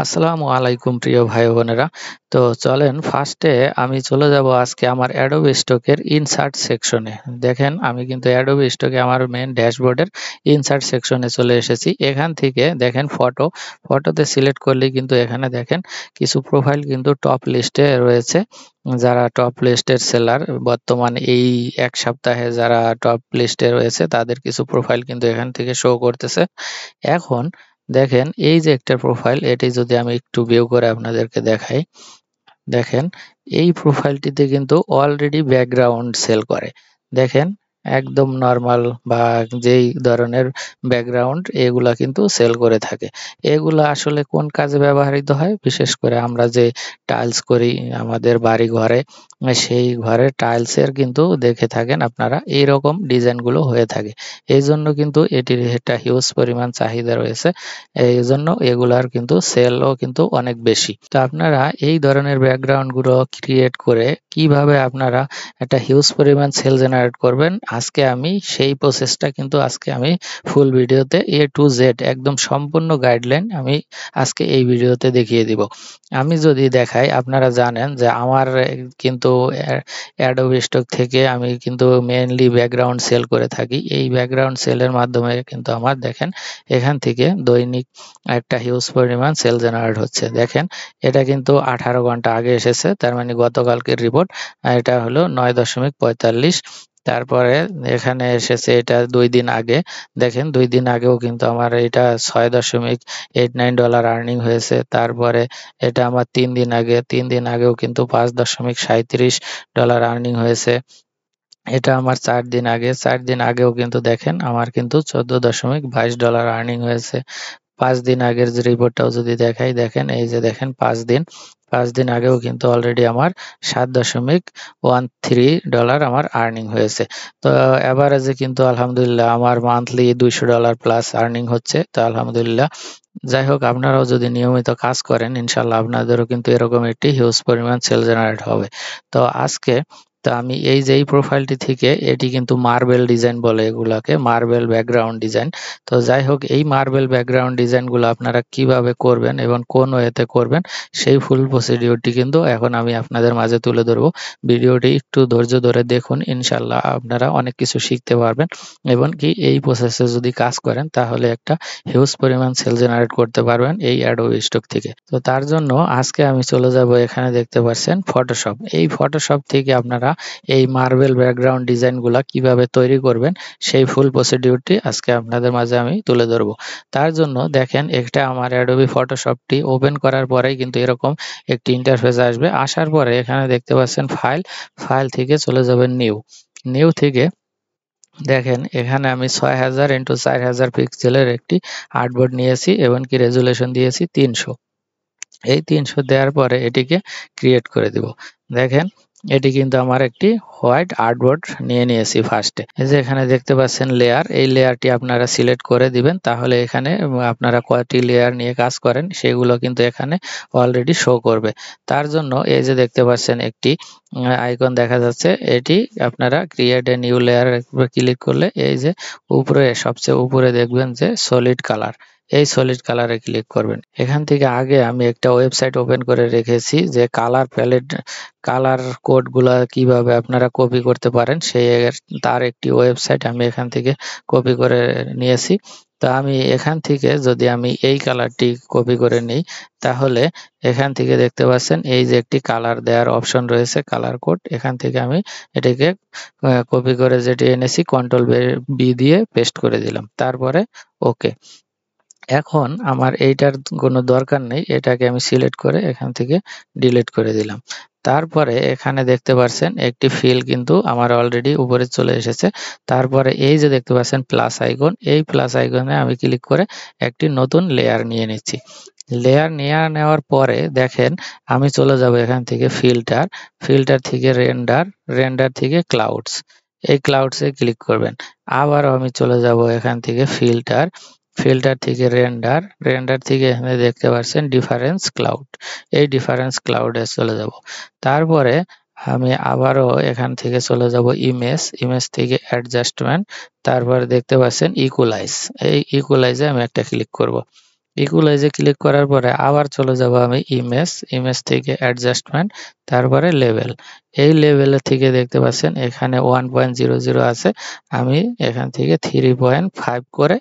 আসসালামু আলাইকুম প্রিয় ভাই বোনেরা। তো চলেন ফার্স্টে আমি চলে যাব আজকে আমার অ্যাডোবি স্টকের ইনসার্ট সেকশনে। দেখেন আমি কিন্তু অ্যাডোবি স্টকে আমার মেন ড্যাশবোর্ডের ইনসার্ট সেকশনে চলে এসেছি। এখান থেকে দেখেন ফটোতে সিলেক্ট করলেই কিন্তু এখানে দেখেন কিছু প্রোফাইল কিন্তু টপ লিস্টে রয়েছে। যারা টপ লিস্টের সেলার বর্তমান এই এক সপ্তাহে যারা টপ লিস্টে রয়েছে তাদের কিছু প্রোফাইল কিন্তু এখান থেকে শো করতেছে। এখন দেখেন এই যে একটা প্রোফাইল, এটি যদি আমি একটু ভিউ করে আপনাদেরকে দেখাই, দেখেন এই প্রোফাইলটিতে কিন্তু অলরেডি ব্যাকগ্রাউন্ড সেল করে। দেখেন একদম নর্মাল বা যেই ধরনের ব্যাকগ্রাউন্ড এগুলা কিন্তু সেল করে থাকে। এগুলা আসলে কোন কাজে ব্যবহৃত হয়? বিশেষ করে আমরা যে টাইলস করি আমাদের বাড়ি ঘরে, সেই ঘরে টাইলসের কিন্তু দেখে থাকেন আপনারা এইরকম ডিজাইনগুলো হয়ে থাকে। এই জন্য কিন্তু এটির একটা হিউজ পরিমাণ চাহিদা রয়েছে। এই জন্য এগুলার কিন্তু সেলও কিন্তু অনেক বেশি। তো আপনারা এই ধরনের ব্যাকগ্রাউন্ড গুলো ক্রিয়েট করে কিভাবে আপনারা একটা হিউজ পরিমাণ সেল জেনারেট করবেন, আজকে আমি সেই প্রসেসটা কিন্তু আজকে আমি ফুল ভিডিওতে এ টু জেড একদম সম্পূর্ণ গাইডলাইন আমি আজকে এই ভিডিওতে দেখিয়ে দিব। আমি যদি দেখাই, আপনারা জানেন যে আমার কিন্তু অ্যাডোবি স্টক থেকে আমি কিন্তু মেইনলি ব্যাকগ্রাউন্ড সেল করে থাকি। এই ব্যাকগ্রাউন্ড সেলের মাধ্যমে কিন্তু আমার দেখেন এখান থেকে দৈনিক একটা হিউজ পরিমাণ সেল জেনারেট হচ্ছে। দেখেন এটা কিন্তু 18 ঘন্টা আগে এসেছে, তার মানে গতকালকের রিপোর্ট। এটা হলো 9.45। তারপরে এখানে এসেছে এটা 2 দিন আগে। দেখেন 2 দিন আগেও কিন্তু আমার এটা $6.89 আর্নিং হয়েছে। তারপরে এটা আমার 3 দিন আগে, 3 দিন আগেও কিন্তু $5.37 আর্নিং হয়েছে। এটা আমার 4 দিন আগে, 4 দিন আগেও কিন্তু দেখেন আমার কিন্তু $14.22 আর্নিং হয়েছে। 5 দিন আগের যে রিপোর্টটাও যদি দেখাই, দেখেন এই যে দেখেন 5 দিন, 5 দিন আগেও কিন্তু অলরেডি আমার $7.13 আমার আর্নিং হয়েছে। তো এভারেজে কিন্তু আলহামদুলিল্লাহ আমার মান্থলি $200 প্লাস আর্নিং হচ্ছে। তো আলহামদুলিল্লাহ। যাই হোক, আপনারাও যদি নিয়মিত কাজ করেন ইনশাল্লাহ আপনাদেরও কিন্তু এরকম একটি হিউজ পরিমাণ সেল জেনারেট হবে। তো আজকে আমি এই যে এই প্রোফাইলটি থেকে, এটি কিন্তু মার্বেল ডিজাইন বলে, এগুলাকে মার্বেল ব্যাকগ্রাউন্ড ডিজাইন। তো যাই হোক, এই মার্বেল ব্যাকগ্রাউন্ড ডিজাইনগুলো আপনারা কিভাবে করবেন এবং কোন ওয়েতে করবেন সেই ফুল প্রসিডিওরটি কিন্তু এখন আমি আপনাদের মাঝে তুলে ধরবো। ভিডিওটি একটু ধৈর্য ধরে দেখুন, ইনশাল্লাহ আপনারা অনেক কিছু শিখতে পারবেন এবং কি এই প্রসেসে যদি কাজ করেন তাহলে একটা হিউজ পরিমাণ সেল জেনারেট করতে পারবেন এই অ্যাডোবি স্টক থেকে। তো তার জন্য আজকে আমি চলে যাব, এখানে দেখতে পাচ্ছেন ফটোশপ। এই ফটোশপ থেকে আপনারা এই মার্বেল ব্যাকগ্রাউন্ড ডিজাইনগুলা কিভাবে তৈরি করবেন সেই ফুল প্রসিডিউরটি আজকে আপনাদের মাঝে আমি তুলে ধরবো। তার জন্য দেখেন একটা আমার অ্যাডোবি ফটোশপটি ওপেন করার পরেই কিন্তু এরকম একটি ইন্টারফেস আসবে। আসার পরে এখানে দেখতে পাচ্ছেন ফাইল থেকে চলে যাবেন নিউ থেকে দেখেন এখানে আমি 6000x4000 পিক্সেলের একটি আর্টবোর্ড নিয়েছি এবং কি রেজুলেশন দিয়েছি 300। এই 300 দেওয়ার পরে এটিকে ক্রিয়েট করে দিব। দেখেন এটি কিন্তু আমার একটি হোয়াইট আর্টবোর্ড নিয়ে নিয়েছি ফার্স্টে। এই যে এখানে দেখতে পাচ্ছেন লেয়ার, এই লেয়ারটি আপনারা সিলেক্ট করে দিবেন, তাহলে এখানে আপনারা কয়টি লেয়ার নিয়ে কাজ করেন সেগুলো কিন্তু এখানে অলরেডি শো করবে। তার জন্য এই যে দেখতে পাচ্ছেন একটি আইকন দেখা যাচ্ছে, এটি আপনারা create a new layer click করলে এই যে উপরে সবচেয়ে উপরে দেখবেন যে সলিড কালার, এই সলিড কালারে ক্লিক করবেন। এখান থেকে আগে আমি একটা ওয়েবসাইট ওপেন করে রেখেছি যে কালার প্যালেট, কালার কোড গুলা কিভাবে আপনারা কপি করতে পারেন সেই তার একটি ওয়েবসাইট আমি এখান থেকে কপি করে নিয়েছি। তো আমি এখান থেকে যদি আমি এই কালারটি কপি করে নিই, তাহলে এখান থেকে দেখতে পাচ্ছেন এই যে একটি কালার দেওয়ার অপশন রয়েছে, কালার কোড। এখান থেকে আমি এটিকে কপি করে যেটি এনেছি কন্ট্রোল বি দিয়ে পেস্ট করে দিলাম, তারপরে ওকে। এখন আমার এইটার কোনো দরকার নেই, এটাকে আমি সিলেক্ট করে এখান থেকে ডিলিট করে দিলাম। তারপরে এখানে দেখতে পাচ্ছেন একটি ফিল কিন্তু আমার অলরেডি উপরে চলে এসেছে। তারপরে এই যে দেখতে পাচ্ছেন প্লাস আইকন, এই প্লাস আইকনে আমি ক্লিক করে একটি নতুন লেয়ার নিয়ে নিচ্ছি। লেয়ার নিয়ে নেওয়ার পরে দেখেন আমি চলে যাব এখান থেকে ফিল্টার থেকে রেন্ডার থেকে ক্লাউডস, এই ক্লাউডসে ক্লিক করবেন। আবারও আমি চলে যাব এখান থেকে ফিল্টার থেকে রেন্ডার থেকে এখানে দেখতে পাচ্ছেন ডিফারেন্স ক্লাউড, এই ডিফারেন্স ক্লাউডে চলে যাব। তারপরে আমি আবারও এখান থেকে চলে যাব ইমেজ থেকে অ্যাডজাস্টমেন্ট, তারপরে দেখতে পাচ্ছেন ইকুয়ালাইজ, এই ইকুয়ালাইজে আমি একটা ক্লিক করব। ইকুয়ালাইজে ক্লিক করার পরে আবার চলে যাব আমি ইমেজ থেকে অ্যাডজাস্টমেন্ট, তারপরে লেভেল। এই লেভেলের থেকে দেখতে পাচ্ছেন এখানে 1.00 আছে, আমি এখান থেকে 3.5 করে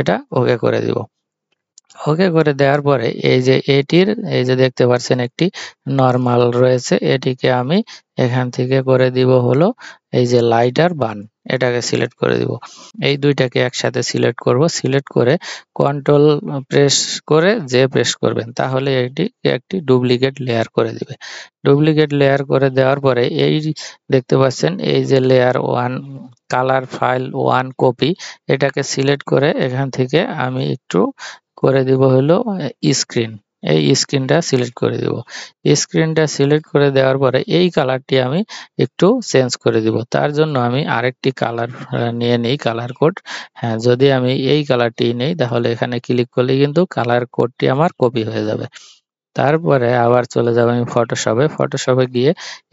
এটা ওকে করে দিব। ওকে করে দেওয়ার পরে এই যে এটির এই যে দেখতে পাচ্ছেন একটি নরমাল রয়েছে, এটিকে আমি এখান থেকে করে দিব হলো এই যে লাইটার বান, এটাকে সিলেক্ট করে দিব। এই দুইটাকে একসাথে সিলেক্ট করব, সিলেক্ট করে কন্ট্রোল প্রেস করে প্রেস করবেন, তাহলে এটি একটি ডুপ্লিকেট লেয়ার করে দিবে। ডুপ্লিকেট লেয়ার করে দেওয়ার পরে এই দেখতে পাচ্ছেন এই যে লেয়ার 1 কালার ফাইল 1 কপি, এটাকে সিলেক্ট করে এখান থেকে আমি একটু করে দিব হলো স্ক্রিন, এই স্ক্রিনটা সিলেক্ট করে দিব। স্ক্রিনটা সিলেক্ট করে দেওয়ার পরে এই কালারটি আমি একটু চেঞ্জ করে দিব। তার জন্য আমি আরেকটি কালার নিয়ে নিই, কালার কোড। হ্যাঁ, যদি আমি এই কালারটি নেই তাহলে এখানে ক্লিক করলে কিন্তু কালার কোডটি আমার কপি হয়ে যাবে। তারপরে আবার চলে যাব আমি ফটোশপে গিয়ে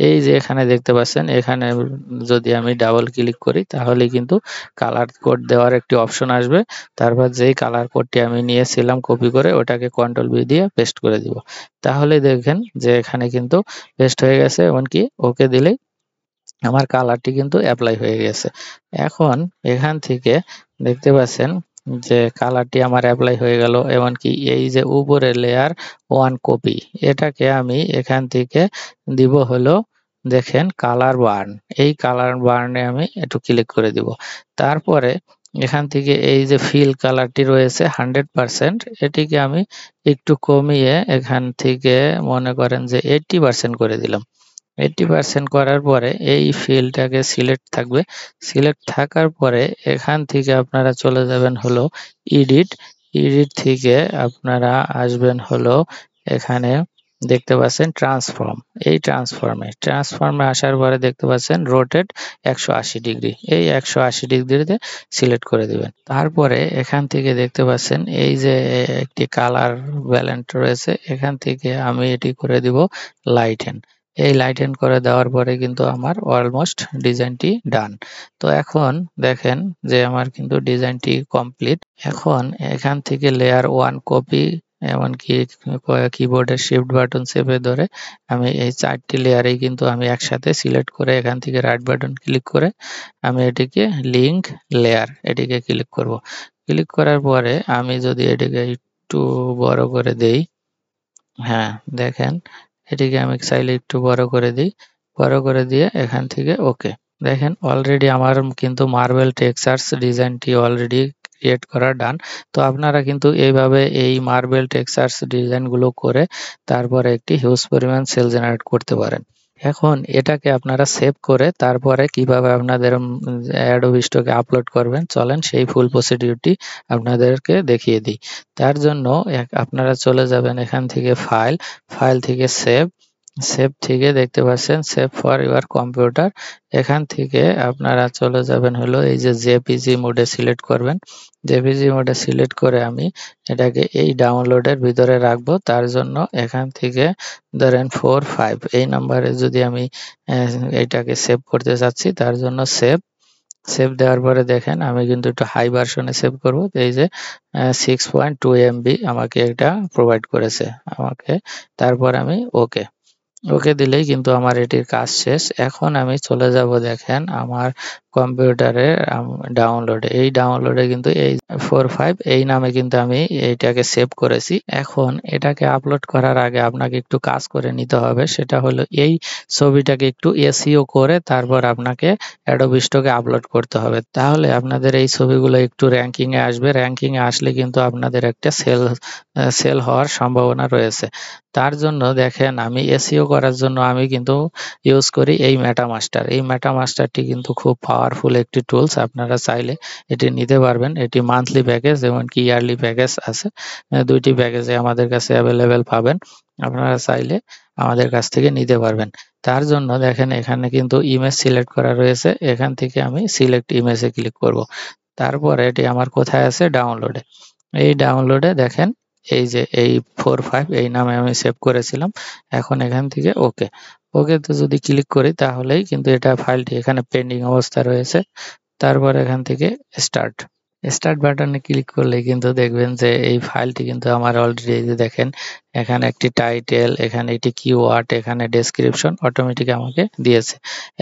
এই যে এখানে দেখতে পাচ্ছেন, এখানে যদি আমি ডাবল ক্লিক করি তাহলে কিন্তু কালার কোড দেওয়ার একটি অপশন আসবে। তারপর যেই কালার কোডটি আমি নিয়েছিলাম কপি করে ওটাকে কন্ট্রোল ভি দিয়ে পেস্ট করে দিব। তাহলে দেখেন যে এখানে কিন্তু পেস্ট হয়ে গেছে, এমনকি ওকে দিলেই আমার কালারটি কিন্তু অ্যাপ্লাই হয়ে গেছে। এখন এখান থেকে দেখতে পাচ্ছেন যে কালারটি আমার অ্যাপ্লাই হয়ে গেল, এমনকি এই যে উপরে লেয়ার 1 কপি, এটাকে আমি এখান থেকে দিব হলো দেখেন কালার বার্ন। এই কালার বার্নে আমি একটু ক্লিক করে দিব। তারপরে এখান থেকে এই যে ফিল কালারটি রয়েছে 100%, এটিকে আমি একটু কমিয়ে এখান থেকে মনে করেন যে 80% করে দিলাম। 80% করার পরে এই ফিলটাকে সিলেক্ট থাকবে, সিলেক্ট থাকার পরে এখান থেকে আপনারা চলে যাবেন হলো এডিট, এডিট থেকে আপনারা আসবেন হলো এখানে দেখতে পাচ্ছেন ট্রান্সফর্ম। এই ট্রান্সফর্মে আসার পরে দেখতে পাচ্ছেন রোটেট 180 ডিগ্রি, এই 180 ডিগ্রিতে সিলেক্ট করে দিবেন। তারপরে এখান থেকে দেখতে পাচ্ছেন এই যে একটি কালার ব্যালেন্স রয়েছে, এখান থেকে আমি এটি করে দিব লাইটেন। এই লাইটেন করে দেওয়ার পরে কিন্তু আমার অলমোস্ট ডিজাইনটি ডান। তো এখন দেখেন যে আমার কিন্তু ডিজাইনটি কমপ্লিট। এখন এখান থেকে লেয়ার 1 কপি, এমনকি কিবোর্ডের শিফট বাটন চেপে ধরে আমি এই 4টি লেয়ারেই কিন্তু আমি একসাথে সিলেক্ট করে এখান থেকে রাইট বাটন ক্লিক করে আমি এটিকে লিঙ্ক লেয়ার, এটিকে ক্লিক করব। ক্লিক করার পরে আমি যদি এটিকে একটু বড় করে দেই, হ্যাঁ দেখেন এটিকে আমি চাইলে একটু বড় করে দিই, বড় করে দিয়ে এখান থেকে ওকে। দেখেন অলরেডি আমার কিন্তু মার্বেল টেক্সচার্স ডিজাইনটি অলরেডি ক্রিয়েট করা ডান। তো আপনারা কিন্তু এইভাবে এই মার্বেল টেক্সচার্স ডিজাইনগুলো করে তারপরে একটি হিউজ পরিমাণ সেল জেনারেট করতে পারেন। এখন এটাকে আপনারা সেভ করে তারপরে কিভাবে আপনাদের অ্যাডোবি স্টকে আপলোড করবেন, চলেন সেই ফুল প্রসিডিউরটি আপনাদেরকে দেখিয়ে দিই। তার জন্য আপনারা চলে যাবেন এখান থেকে ফাইল থেকে সেভ থেকে দেখতে পাচ্ছেন সেভ ফর ইউর কম্পিউটার। এখান থেকে আপনারা চলে যাবেন হলো এই যে জেপিজি মোডে সিলেক্ট করবেন। জেপিজি মোডে সিলেক্ট করে আমি এটাকে এই ডাউনলোডের ভিতরে রাখবো। তার জন্য এখান থেকে ধরেন 45 এই নাম্বারে যদি আমি এটাকে সেভ করতে চাচ্ছি, তার জন্য সেভ দেওয়ার পরে দেখেন আমি কিন্তু একটু হাই ভার্সনে সেভ করব। এই যে 6.2 MB আমাকে এটা প্রোভাইড করেছে আমাকে। তারপর আমি ওকে দিলেই কিন্তু আমার এটির কাজ শেষ। এখন আমি চলে যাব দেখেন আমার কম্পিউটারে ডাউনলোডে। এই ডাউনলোডে কিন্তু এই 45 এই নামে কিন্তু আমি এইটাকে সেভ করেছি। এখন এটাকে আপলোড করার আগে আপনাকে একটু কাজ করে নিতে হবে, সেটা হলো এই ছবিটাকে একটু এসইও করে তারপর আপনাকে অ্যাডোবি স্টকে আপলোড করতে হবে। তাহলে আপনাদের এই ছবিগুলো একটু র্যাঙ্কিং এ আসবে, র্যাঙ্কিং এ আসলে কিন্তু আপনাদের একটা সেল হওয়ার সম্ভাবনা রয়েছে। তার জন্য দেখেন আমি এসইও করার জন্য আমি কিন্তু ইউজ করি এই মেটামাস্টার। এই মেটামাস্টারটি কিন্তু খুব পাওয়ারফুল একটি টুলস, আপনারা চাইলে এটি নিতে পারবেন। এটি মান্থলি প্যাকেজ এমনকি ইয়ারলি প্যাকেজ আছে, দুইটি প্যাকেজে আমাদের কাছে অ্যাভেলেবেল পাবেন। আপনারা চাইলে আমাদের কাছ থেকে নিতে পারবেন। তার জন্য দেখেন এখানে কিন্তু ইমেজ সিলেক্ট করা রয়েছে, এখান থেকে আমি সিলেক্ট ইমেজে ক্লিক করব। তারপর এটি আমার কোথায় আছে, ডাউনলোডে। এই ডাউনলোডে দেখেন এই যে এই 45 এই নামে আমি সেভ করেছিলাম। এখন এখান থেকে ওকে তো যদি ক্লিক করি তাহলেই কিন্তু এটা ফাইলটি এখানে পেন্ডিং অবস্থা রয়েছে। তারপর এখান থেকে স্টার্ট, স্টার্ট বাটনে ক্লিক করলে কিন্তু দেখবেন যে এই ফাইলটি কিন্তু আমার অলরেডি, এই যে দেখেন এখানে একটি টাইটেল, এখানে একটি কিওয়ার্ড, এখানে ডেসক্রিপশন অটোমেটিক আমাকে দিয়েছে।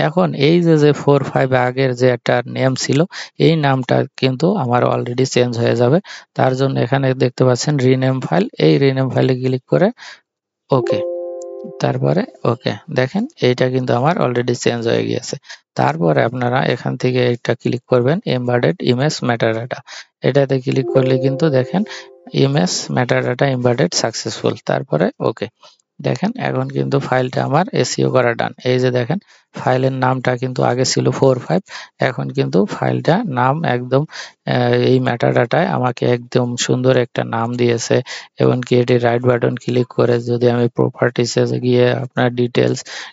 এখন এই যে 4-5 আগের যে একটা নেম ছিল, এই নামটা কিন্তু আমার অলরেডি চেঞ্জ হয়ে যাবে। তার জন্য এখানে দেখতে পাচ্ছেন রিনেম ফাইল, এই রিনেম ফাইলে ক্লিক করে ওকে, তারপরে ওকে, দেখেন এইটা কিন্তু আমার অলরেডি চেঞ্জ হয়ে গিয়েছে। তারপরে আপনারা এখান থেকে একটা ক্লিক করবেন এমবেডেড ইমেজ মেটাডাটা, এটাতে ক্লিক করলে কিন্তু দেখেন ইমেজ মেটাডাটা এমবেডেড সাকসেসফুল, তারপরে ওকে। দেখেন এখন কিন্তু ফাইলটা আমার এসইও করা ডান। এই যে দেখেন ফাইলের নামটা কিন্তু আগে ছিল 4-5, এখন কিন্তু ফাইলটা নাম একদম এই মেটাডাটায় আমাকে একদম সুন্দর একটা নাম দিয়েছে। এমনকি এটি রাইট বাটন ক্লিক করে যদি আমি প্রপার্টিসে গিয়ে আপনার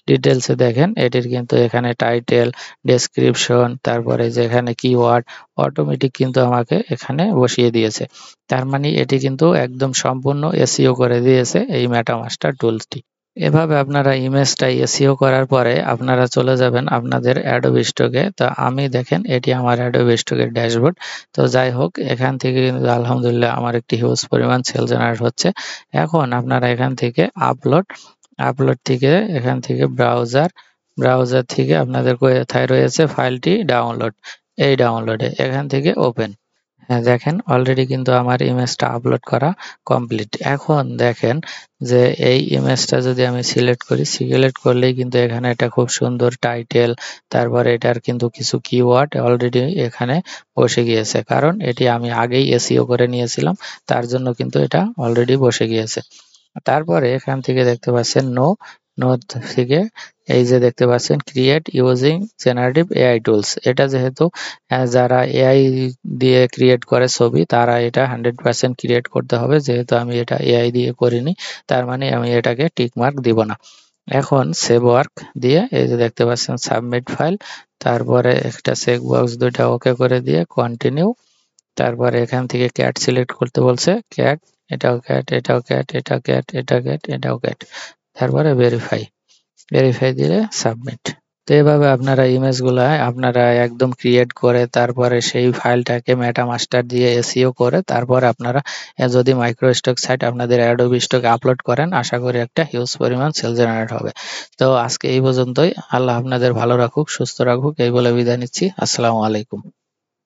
ডিটেলসে দেখেন এটির কিন্তু এখানে টাইটেল, ডেসক্রিপশন, তারপরে যেখানে কিওয়ার্ড অটোমেটিক কিন্তু আমাকে এখানে বসিয়ে দিয়েছে। তার মানে এটি কিন্তু একদম সম্পূর্ণ এসইও করে দিয়েছে এই মেটামাস্টার টুলসটি। এভাবে আপনারা ইমেজটা এসইও করার পরে আপনারা চলে যাবেন আপনাদের অ্যাডোবি স্টকে। তো আমি দেখেন এটি আমার অ্যাডোবি স্টকের ড্যাশবোর্ড। তো যাই হোক, এখান থেকে কিন্তু আলহামদুলিল্লাহ আমার একটি হিউজ পরিমাণ সেল জেনারেট হচ্ছে। এখন আপনারা এখান থেকে আপলোড থেকে এখান থেকে ব্রাউজার থেকে আপনাদের কোথায় রয়েছে ফাইলটি ডাউনলোড, এই ডাউনলোডে এখান থেকে ওপেন। হ্যাঁ, দেখেন অলরেডি কিন্তু আমার ইমেজটা আপলোড করা কমপ্লিট। এখন দেখেন যে এই ইমেজটা যদি আমি সিলেক্ট করলেই কিন্তু এখানে একটা খুব সুন্দর টাইটেল, তারপরে এটার কিন্তু কিছু কিওয়ার্ড অলরেডি এখানে বসে গিয়েছে, কারণ এটি আমি আগেই এসইও করে নিয়েছিলাম, তার জন্য কিন্তু এটা অলরেডি বসে গিয়েছে। তারপরে এখান থেকে দেখতে পাচ্ছেন নো থেকে এই যে দেখতে পাচ্ছেন create using generative AI tools, এটা যেহেতু যারা এআই দিয়ে ক্রিয়েট করে ছবি তারা এটা 100% ক্রিয়েট করতে হবে, যেহেতু আমি এটা এআই দিয়ে করিনি, তার মানে আমি এটাকে টিক মার্ক দিব না। এখন সেভ ওয়ার্ক দিয়ে এই যে দেখতে পাচ্ছেন সাবমিট ফাইল, তারপরে একটা চেক বক্স দুইটা ওকে করে দিয়ে কন্টিনিউ, তারপরে এখান থেকে ক্যাট সিলেক্ট করতে বলছে, ক্যাট, এটাও ক্যাট, এটাও ক্যাট, এটা ক্যাট, এটা ক্যাট, এটাও ক্যাট, তারপরে ভেরিফাই দিলে সাবমিট। তো এভাবে আপনারা ইমেজগুলা আপনারা একদম ক্রিয়েট করে তারপরে সেই ফাইলটাকে মেটামাস্টার দিয়ে এসইও করে তারপরে আপনারা যদি মাইক্রো স্টক সাইট আপনাদের অ্যাডোবি স্টকে আপলোড করেন, আশা করি একটা হিউজ পরিমাণ সেল জেনারেট হবে। তো আজকে এই পর্যন্তই। আল্লাহ আপনাদের ভালো রাখুক, সুস্থ রাখুক, এই বলে বিদায় নিচ্ছি। আসসালামু আলাইকুম।